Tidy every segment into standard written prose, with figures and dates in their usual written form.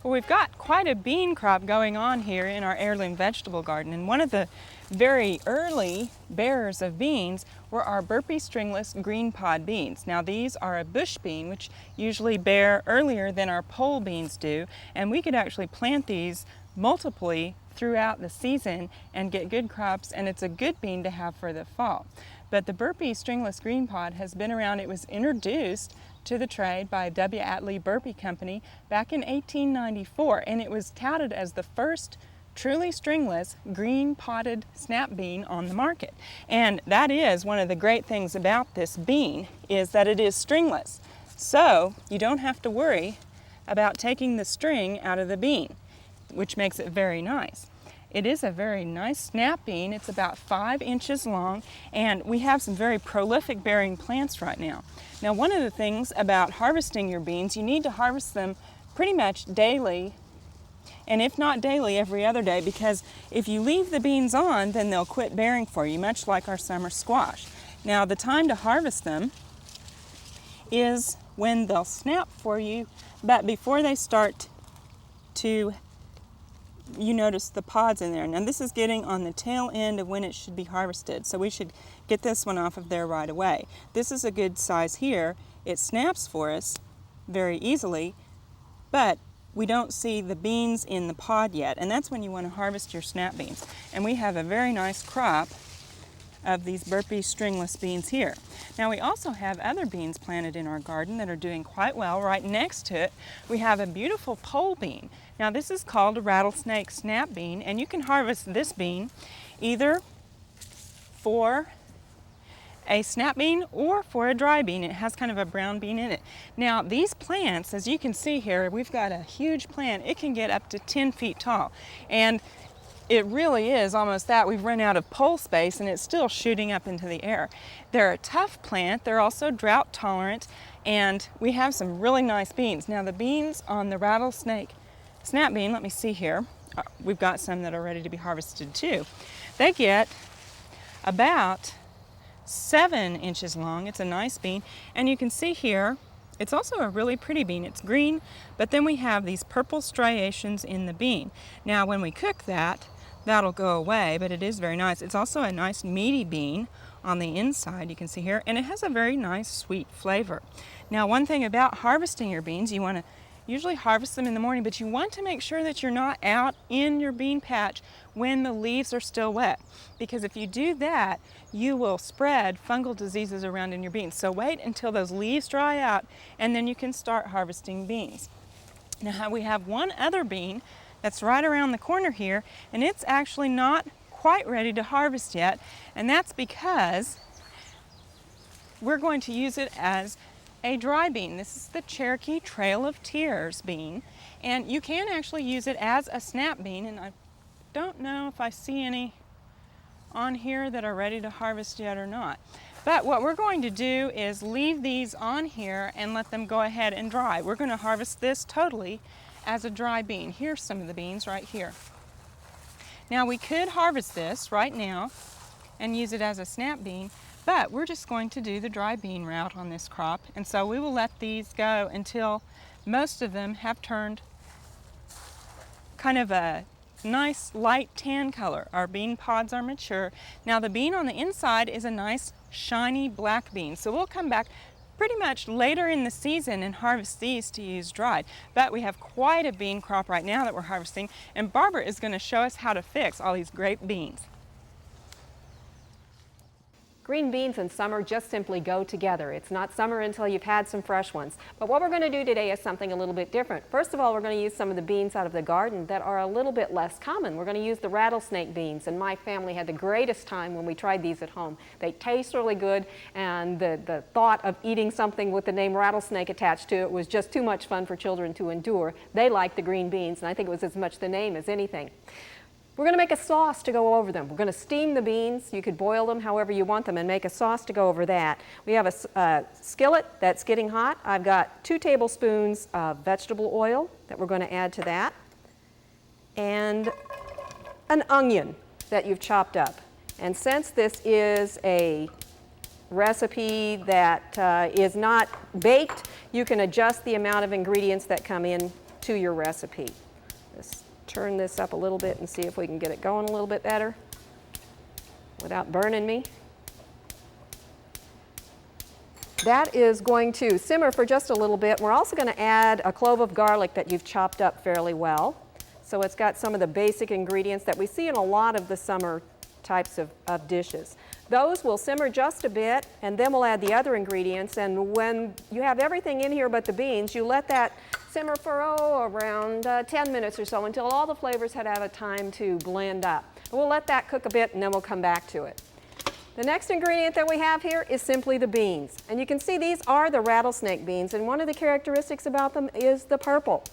Well, we've got quite a bean crop going on here in our heirloom vegetable garden, and one of the very early bearers of beans were our burpee stringless green pod beans. Now these are a bush bean, which usually bear earlier than our pole beans do, and we could actually plant these multiply throughout the season and get good crops, and it's a good bean to have for the fall. But the burpee stringless green pod has been around. It was introduced to the trade by W. Atlee Burpee Company back in 1894, and it was touted as the first truly stringless green podded snap bean on the market. And that is one of the great things about this bean, is that it is stringless. So you don't have to worry about taking the string out of the bean, which makes it very nice. It is a very nice snap bean. It's about 5 inches long, and we have some very prolific bearing plants right now. Now, one of the things about harvesting your beans, you need to harvest them pretty much daily, and if not daily, every other day, because if you leave the beans on, then they'll quit bearing for you, much like our summer squash. Now, the time to harvest them is when they'll snap for you, but before they start to, you notice the pods in there. Now this is getting on the tail end of when it should be harvested, so we should get this one off of there right away. This is a good size here. It snaps for us very easily, but we don't see the beans in the pod yet, and that's when you want to harvest your snap beans. And we have a very nice crop of these burpee stringless beans here. Now we also have other beans planted in our garden that are doing quite well. Right next to it we have a beautiful pole bean. Now this is called a rattlesnake snap bean, and you can harvest this bean either for a snap bean or for a dry bean. It has kind of a brown bean in it. Now these plants, as you can see here, we've got a huge plant. It can get up to 10 feet tall, and it really is almost that. We've run out of pole space and it's still shooting up into the air. They're a tough plant. They're also drought tolerant, and we have some really nice beans. Now the beans on the rattlesnake snap bean, let me see here. We've got some that are ready to be harvested too. They get about 7 inches long. It's a nice bean, and you can see here it's also a really pretty bean. It's green, but then we have these purple striations in the bean. Now when we cook that, that'll go away, but it is very nice. It's also a nice meaty bean on the inside, you can see here, and it has a very nice sweet flavor. Now one thing about harvesting your beans, you want to usually harvest them in the morning, but you want to make sure that you're not out in your bean patch when the leaves are still wet, because if you do that, you will spread fungal diseases around in your beans. So wait until those leaves dry out, and then you can start harvesting beans. Now we have one other bean that's right around the corner here, and it's actually not quite ready to harvest yet, and that's because we're going to use it as a dry bean. This is the Cherokee Trail of Tears bean, and you can actually use it as a snap bean, and I don't know if I see any on here that are ready to harvest yet or not. But what we're going to do is leave these on here and let them go ahead and dry. We're going to harvest this totally as a dry bean. Here's some of the beans right here. Now we could harvest this right now and use it as a snap bean, but we're just going to do the dry bean route on this crop, and so we will let these go until most of them have turned kind of a nice light tan color. Our bean pods are mature. Now the bean on the inside is a nice shiny black bean, so we'll come back pretty much later in the season and harvest these to use dried. But we have quite a bean crop right now that we're harvesting, and Barbara is going to show us how to fix all these great beans. Green beans and summer just simply go together. It's not summer until you've had some fresh ones. But what we're going to do today is something a little bit different. First of all, we're going to use some of the beans out of the garden that are a little bit less common. We're going to use the rattlesnake beans, and my family had the greatest time when we tried these at home. They taste really good, and the thought of eating something with the name rattlesnake attached to it was just too much fun for children to endure. They liked the green beans, and I think it was as much the name as anything. We're going to make a sauce to go over them. We're going to steam the beans. You could boil them however you want them and make a sauce to go over that. We have a skillet that's getting hot. I've got 2 tablespoons of vegetable oil that we're going to add to that, and an onion that you've chopped up. And since this is a recipe that is not baked, you can adjust the amount of ingredients that come in to your recipe. Let's turn this up a little bit and see if we can get it going a little bit better without burning me. That is going to simmer for just a little bit. We're also going to add a clove of garlic that you've chopped up fairly well. So it's got some of the basic ingredients that we see in a lot of the summer types of dishes. Those will simmer just a bit, and then we'll add the other ingredients. And when you have everything in here but the beans, you let that simmer for around 10 minutes or so until all the flavors have a time to blend up. And we'll let that cook a bit, and then we'll come back to it. The next ingredient that we have here is simply the beans. And you can see these are the rattlesnake beans, and one of the characteristics about them is the purple.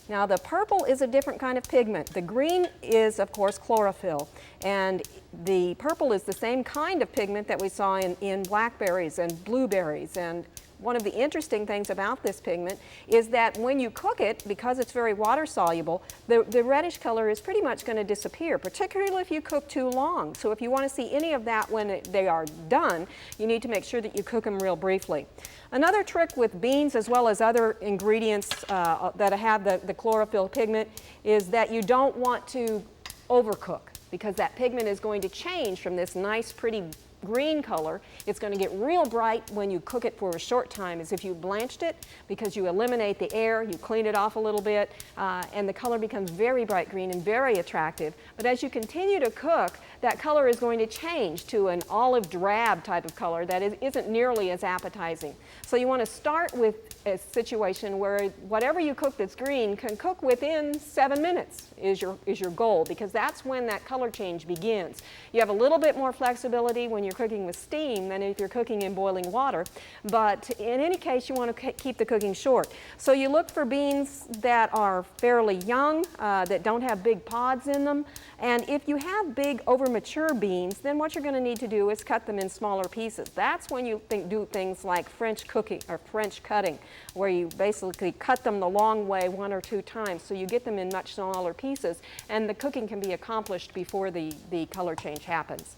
Now the purple is a different kind of pigment. The green is, of course, chlorophyll, and the purple is the same kind of pigment that we saw in blackberries and blueberries. And one of the interesting things about this pigment is that when you cook it, because it's very water soluble, the reddish color is pretty much going to disappear, particularly if you cook too long. So if you want to see any of that when they are done, you need to make sure that you cook them real briefly. Another trick with beans, as well as other ingredients that have the chlorophyll pigment, is that you don't want to overcook, because that pigment is going to change from this nice, pretty green color. It's going to get real bright when you cook it for a short time, as if you blanched it, because you eliminate the air, you clean it off a little bit, and the color becomes very bright green and very attractive. But as you continue to cook, that color is going to change to an olive drab type of color that isn't nearly as appetizing. So you want to start with a situation where whatever you cook that's green can cook within 7 minutes is your goal, because that's when that color change begins. You have a little bit more flexibility when you're cooking with steam than if you're cooking in boiling water, but in any case you want to keep the cooking short. So you look for beans that are fairly young, that don't have big pods in them, and if you have big over-mature beans, then what you're going to need to do is cut them in smaller pieces. That's when you do things like French cooking or French cutting, where you basically cut them the long way 1 or 2 times, so you get them in much smaller pieces, and the cooking can be accomplished before the color change happens.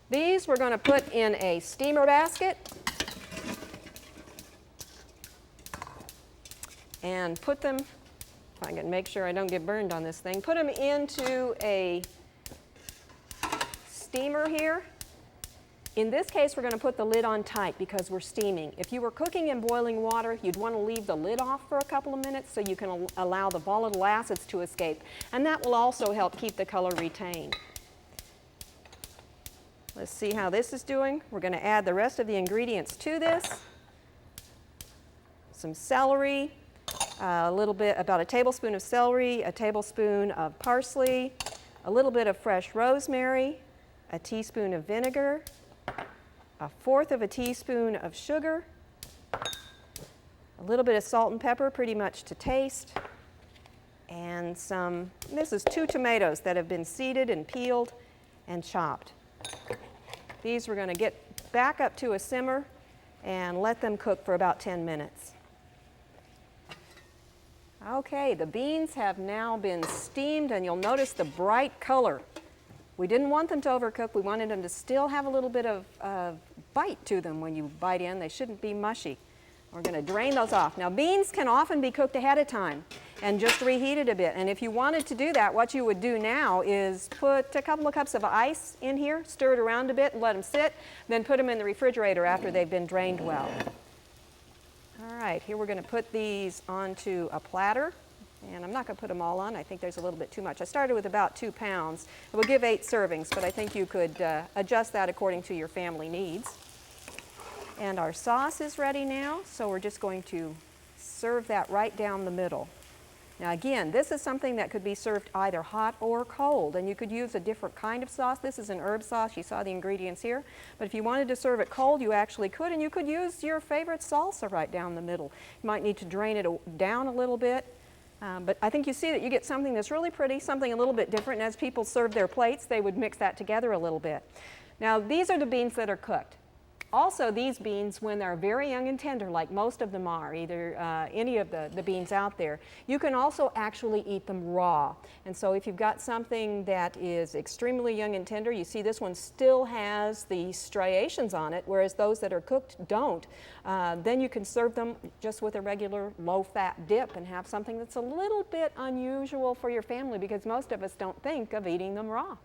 These we're going to put in a steamer basket and put them, if I can make sure I don't get burned on this thing, put them into a steamer here. In this case, we're going to put the lid on tight because we're steaming. If you were cooking in boiling water, you'd want to leave the lid off for a couple of minutes so you can allow the volatile acids to escape, and that will also help keep the color retained. Let's see how this is doing. We're going to add the rest of the ingredients to this. Some celery, a little bit, about a tablespoon of celery, a tablespoon of parsley, a little bit of fresh rosemary, a teaspoon of vinegar, 1/4 of a teaspoon of sugar, a little bit of salt and pepper, pretty much to taste, and this is 2 tomatoes that have been seeded and peeled and chopped. These we're going to get back up to a simmer and let them cook for about 10 minutes. Okay, the beans have now been steamed, and you'll notice the bright color. We didn't want them to overcook. We wanted them to still have a little bit of bite to them when you bite in. They shouldn't be mushy. We're going to drain those off. Now, beans can often be cooked ahead of time and just reheated a bit. And if you wanted to do that, what you would do now is put a couple of cups of ice in here, stir it around a bit and let them sit, then put them in the refrigerator after they've been drained well. All right, here we're going to put these onto a platter. And I'm not going to put them all on. I think there's a little bit too much. I started with about 2 pounds. It will give 8 servings, but I think you could adjust that according to your family needs. And our sauce is ready now, so we're just going to serve that right down the middle. Now again, this is something that could be served either hot or cold, and you could use a different kind of sauce. This is an herb sauce. You saw the ingredients here. But if you wanted to serve it cold, you actually could, and you could use your favorite salsa right down the middle. You might need to drain it down a little bit. But I think you see that you get something that's really pretty, something a little bit different, and as people serve their plates, they would mix that together a little bit. Now, these are the beans that are cooked. Also, these beans, when they're very young and tender, like most of them are, either any of the beans out there, you can also actually eat them raw. And so if you've got something that is extremely young and tender, you see this one still has the striations on it, whereas those that are cooked don't. Then you can serve them just with a regular low-fat dip and have something that's a little bit unusual for your family, because most of us don't think of eating them raw.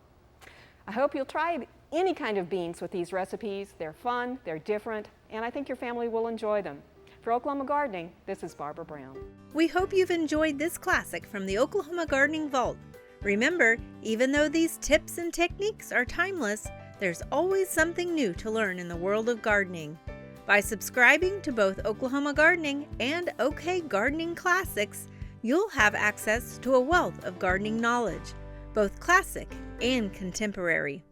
I hope you'll try any kind of beans with these recipes. They're fun, they're different, and I think your family will enjoy them. For Oklahoma Gardening, this is Barbara Brown. We hope you've enjoyed this classic from the Oklahoma Gardening Vault. Remember, even though these tips and techniques are timeless, there's always something new to learn in the world of gardening. By subscribing to both Oklahoma Gardening and OK Gardening Classics, you'll have access to a wealth of gardening knowledge, both classic and contemporary.